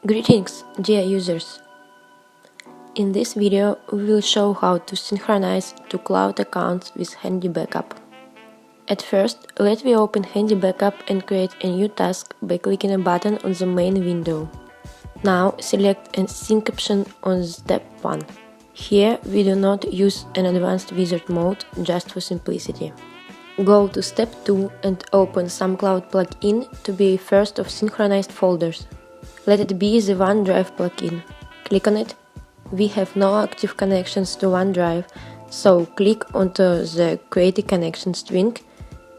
Greetings, dear users! In this video, we will show how to synchronize two cloud accounts with Handy Backup. At first, let me open Handy Backup and create a new task by clicking a button on the main window. Now select a sync option on step 1. Here we do not use an advanced wizard mode, just for simplicity. Go to step 2 and open some cloud plugin to be first of synchronized folders. Let it be the OneDrive plugin. Click on it. We have no active connections to OneDrive, so click onto the Create a Connection string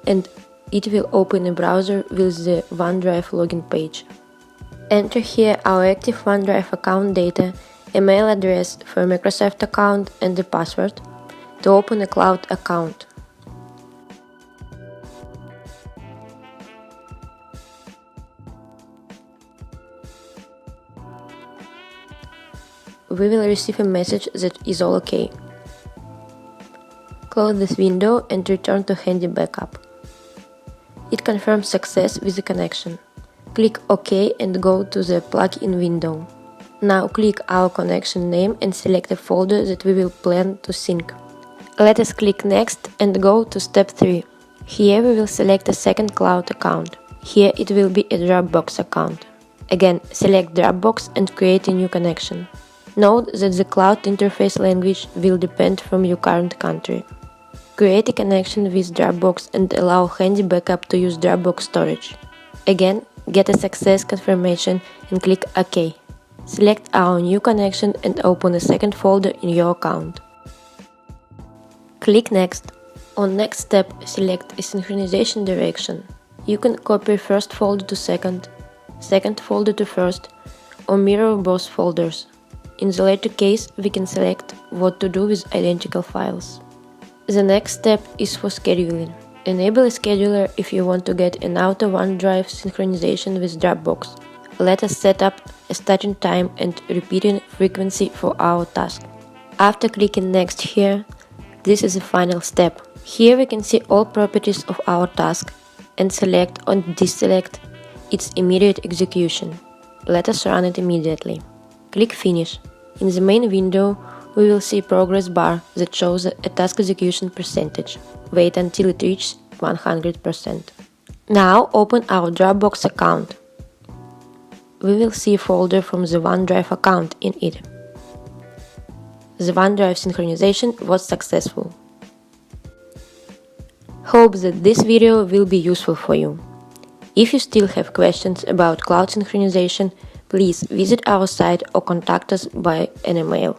and it will open a browser with the OneDrive login page. Enter here our active OneDrive account data, email address for Microsoft account and the password to open a cloud account. We will receive a message that is all okay. Close this window and return to Handy Backup. It confirms success with the connection. Click OK and go to the plugin window. Now click our connection name and select a folder that we will plan to sync. Let us click Next and go to step 3. Here we will select a second cloud account. Here it will be a Dropbox account. Again, select Dropbox and create a new connection. Note that the cloud interface language will depend from your current country. Create a connection with Dropbox and allow Handy Backup to use Dropbox storage. Again, get a success confirmation and click OK. Select our new connection and open a second folder in your account. Click Next. On next step, select a synchronization direction. You can copy first folder to second folder to first, or mirror both folders. In the latter case, we can select what to do with identical files. The next step is for scheduling. Enable a scheduler if you want to get an auto OneDrive synchronization with Dropbox. Let us set up a starting time and repeating frequency for our task. After clicking Next here, this is the final step. Here we can see all properties of our task and select or deselect its immediate execution. Let us run it immediately. Click Finish. In the main window, we will see a progress bar that shows a task execution percentage. Wait until it reaches 100%. Now open our Dropbox account. We will see a folder from the OneDrive account in it. The OneDrive synchronization was successful. Hope that this video will be useful for you. If you still have questions about cloud synchronization, please visit our site or contact us by an email.